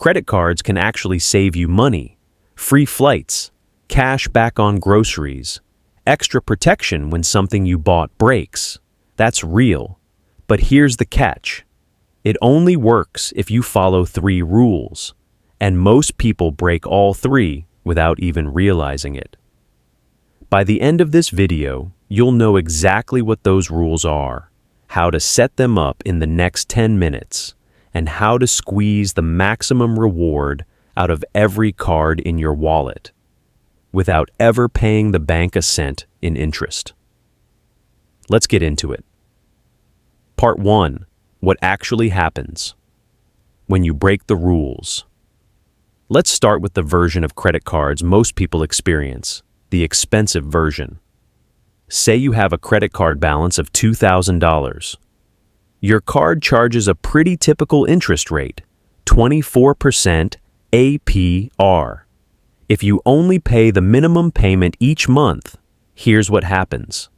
Credit cards can actually save you money, free flights, cash back on groceries, extra protection when something you bought breaks. That's real. But here's the catch. It only works if you follow 3 rules, and most people break all 3 without even realizing it. By the end of this video, you'll know exactly what those rules are, how to set them up in the next 10 minutes, and how to squeeze the maximum reward out of every card in your wallet, without ever paying the bank a cent in interest. Let's get into it. Part 1. What actually happens when you break the rules. Let's start with the version of credit cards most people experience, the expensive version. Say you have a credit card balance of $2,000. Your card charges a pretty typical interest rate, 24% APR. If you only pay the minimum payment each month, here's what happens.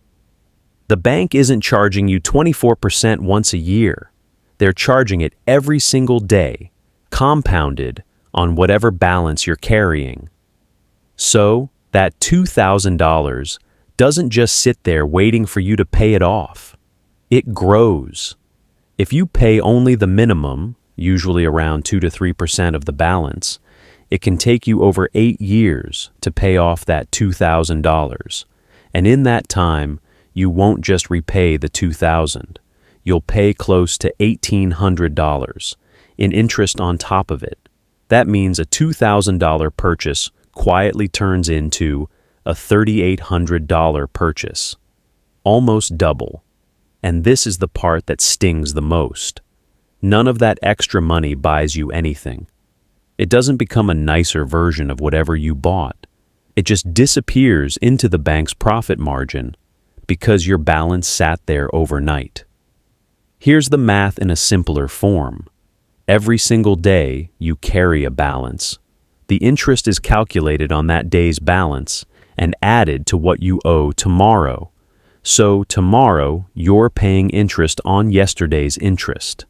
The bank isn't charging you 24% once a year. They're charging it every single day, compounded on whatever balance you're carrying. So, that $2,000 doesn't just sit there waiting for you to pay it off. It grows. If you pay only the minimum, usually around 2 to 3% of the balance, it can take you over 8 years to pay off that $2,000. And in that time, you won't just repay the $2,000. You'll pay close to $1,800 in interest on top of it. That means a $2,000 purchase quietly turns into a $3,800 purchase, almost double. And this is the part that stings the most. None of that extra money buys you anything. It doesn't become a nicer version of whatever you bought. It just disappears into the bank's profit margin because your balance sat there overnight. Here's the math in a simpler form. Every single day you carry a balance. The interest is calculated on that day's balance and added to what you owe tomorrow. So tomorrow you're paying interest on yesterday's interest.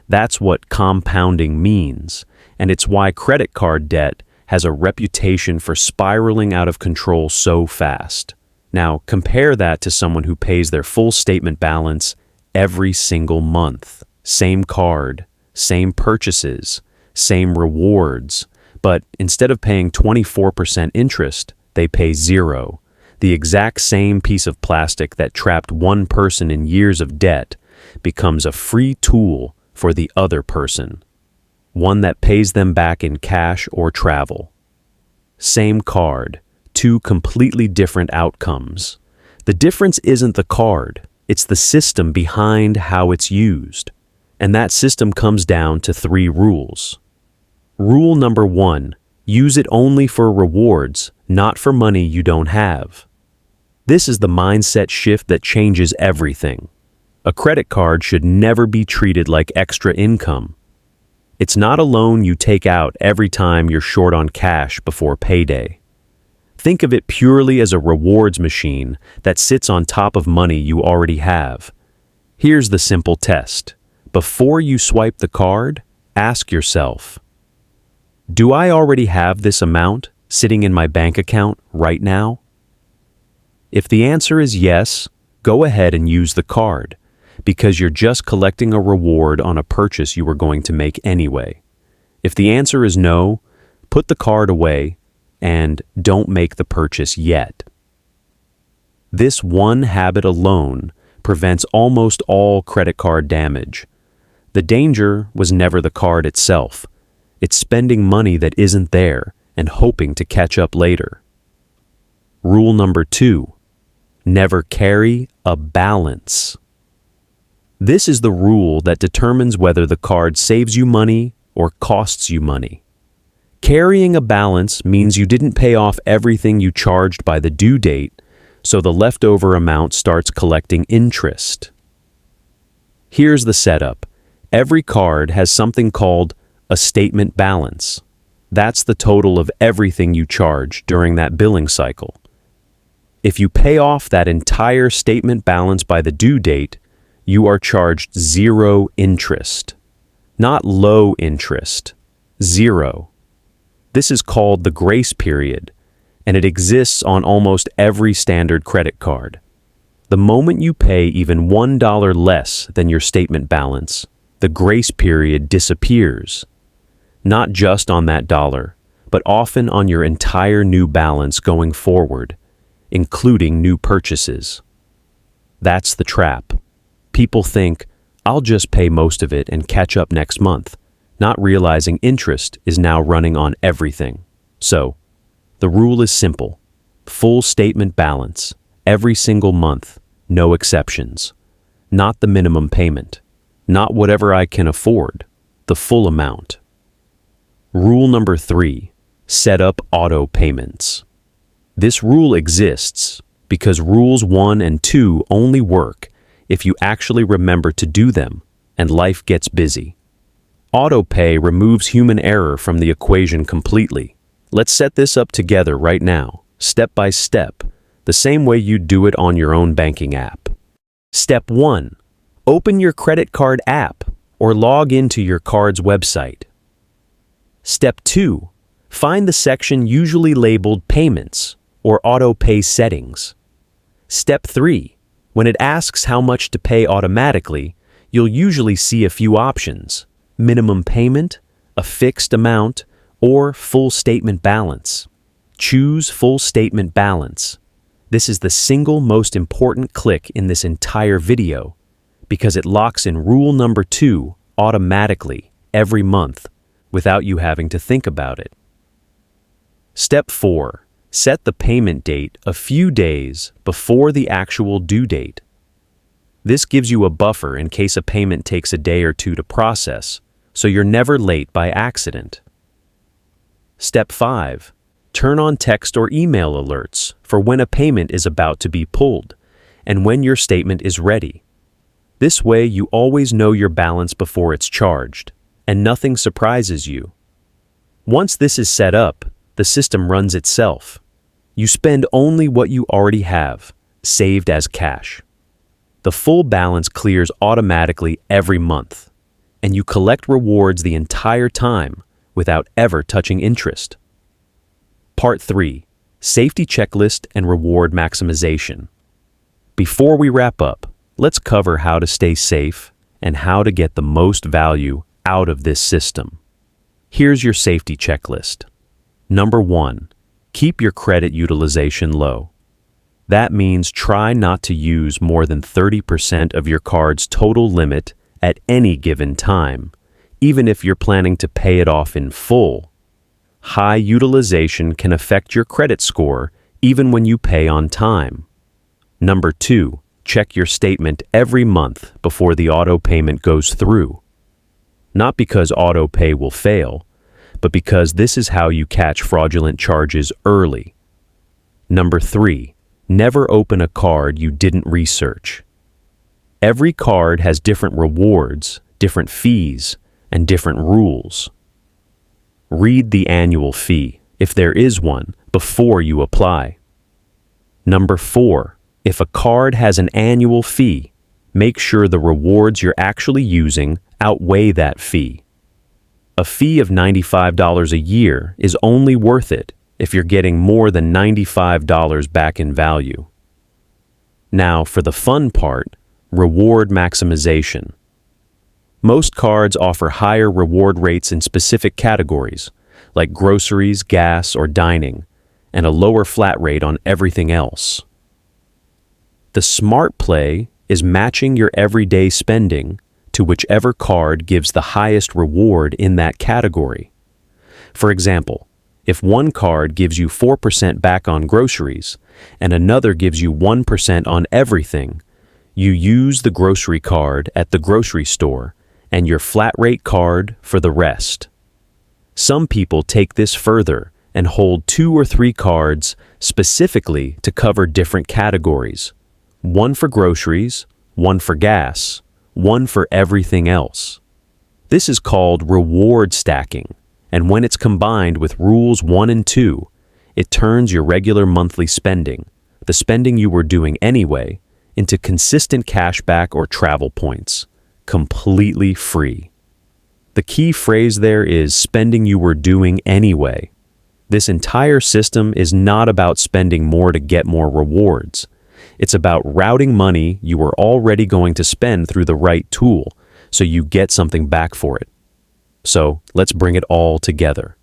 That's what compounding means, and it's why credit card debt has a reputation for spiraling out of control so fast. Now, compare that to someone who pays their full statement balance every single month. Same card, same purchases, same rewards, but instead of paying 24% interest, they pay 0. The exact same piece of plastic that trapped one person in years of debt becomes a free tool for the other person, one that pays them back in cash or travel. Same card, 2 completely different outcomes. The difference isn't the card, it's the system behind how it's used. And that system comes down to 3 rules. Rule number 1, use it only for rewards, not for money you don't have. This is the mindset shift that changes everything. A credit card should never be treated like extra income. It's not a loan you take out every time you're short on cash before payday. Think of it purely as a rewards machine that sits on top of money you already have. Here's the simple test. Before you swipe the card, ask yourself, do I already have this amount sitting in my bank account right now? If the answer is yes, go ahead and use the card, because you're just collecting a reward on a purchase you were going to make anyway. If the answer is no, put the card away and don't make the purchase yet. This one habit alone prevents almost all credit card damage. The danger was never the card itself. It's spending money that isn't there and hoping to catch up later. Rule number 2, never carry a balance. This is the rule that determines whether the card saves you money or costs you money. Carrying a balance means you didn't pay off everything you charged by the due date, so the leftover amount starts collecting interest. Here's the setup. Every card has something called a statement balance. That's the total of everything you charge during that billing cycle. If you pay off that entire statement balance by the due date, you are charged 0 interest, not low interest. 0. This is called the grace period, and it exists on almost every standard credit card. The moment you pay even $1 less than your statement balance, the grace period disappears. Not just on that dollar, but often on your entire new balance going forward, including new purchases. That's the trap. People think, I'll just pay most of it and catch up next month, not realizing interest is now running on everything. So, the rule is simple. Full statement balance, every single month, no exceptions. Not the minimum payment. Not whatever I can afford, the full amount. Rule number 3, set up auto payments. This rule exists because rules 1 and 2 only work if you actually remember to do them and life gets busy. Autopay removes human error from the equation completely. Let's set this up together right now, step by step, the same way you'd do it on your own banking app. Step 1. Open your credit card app or log into your card's website. Step 2. Find the section usually labeled Payments or Autopay Settings. Step 3. When it asks how much to pay automatically, you'll usually see a few options: minimum payment, a fixed amount, or full statement balance. Choose full statement balance. This is the single most important click in this entire video because it locks in rule number 2 automatically every month without you having to think about it. Step 4. Set the payment date a few days before the actual due date. This gives you a buffer in case a payment takes a day or two to process, so you're never late by accident. Step 5. Turn on text or email alerts for when a payment is about to be pulled and when your statement is ready. This way you always know your balance before it's charged, and nothing surprises you. Once this is set up, the system runs itself. You spend only what you already have, saved as cash. The full balance clears automatically every month, and you collect rewards the entire time without ever touching interest. Part 3. Safety checklist and reward maximization. Before we wrap up, let's cover how to stay safe and how to get the most value out of this system. Here's your safety checklist. Number 1. Keep your credit utilization low. That means try not to use more than 30% of your card's total limit at any given time, even if you're planning to pay it off in full. High utilization can affect your credit score even when you pay on time. Number 2. Check your statement every month before the auto payment goes through. Not because autopay will fail, but because this is how you catch fraudulent charges early. Number 3. Never open a card you didn't research. Every card has different rewards, different fees, and different rules. Read the annual fee, if there is one, before you apply. Number 4. If a card has an annual fee, make sure the rewards you're actually using outweigh that fee. A fee of $95 a year is only worth it if you're getting more than $95 back in value. Now, for the fun part, reward maximization. Most cards offer higher reward rates in specific categories, like groceries, gas, or dining, and a lower flat rate on everything else. The smart play is matching your everyday spending to whichever card gives the highest reward in that category. For example, if one card gives you 4% back on groceries and another gives you 1% on everything, you use the grocery card at the grocery store and your flat rate card for the rest. Some people take this further and hold 2 or 3 cards specifically to cover different categories. One for groceries, one for gas, one for everything else. This is called reward stacking, and when it's combined with rules 1 and 2, it turns your regular monthly spending, the spending you were doing anyway, into consistent cashback or travel points, completely free. The key phrase there is spending you were doing anyway. This entire system is not about spending more to get more rewards. It's about routing money you were already going to spend through the right tool, so you get something back for it. So let's bring it all together.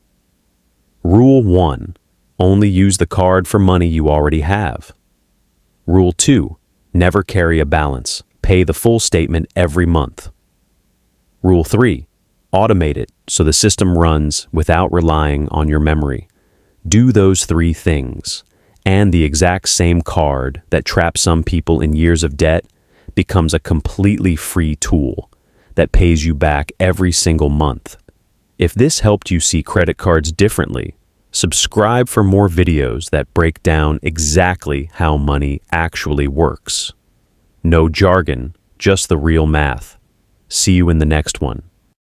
Rule 1. Only use the card for money you already have. Rule 2. Never carry a balance. Pay the full statement every month. Rule 3. Automate it so the system runs without relying on your memory. Do those 3 things, and the exact same card that traps some people in years of debt becomes a completely free tool that pays you back every single month. If this helped you see credit cards differently, subscribe for more videos that break down exactly how money actually works. No jargon, just the real math. See you in the next one.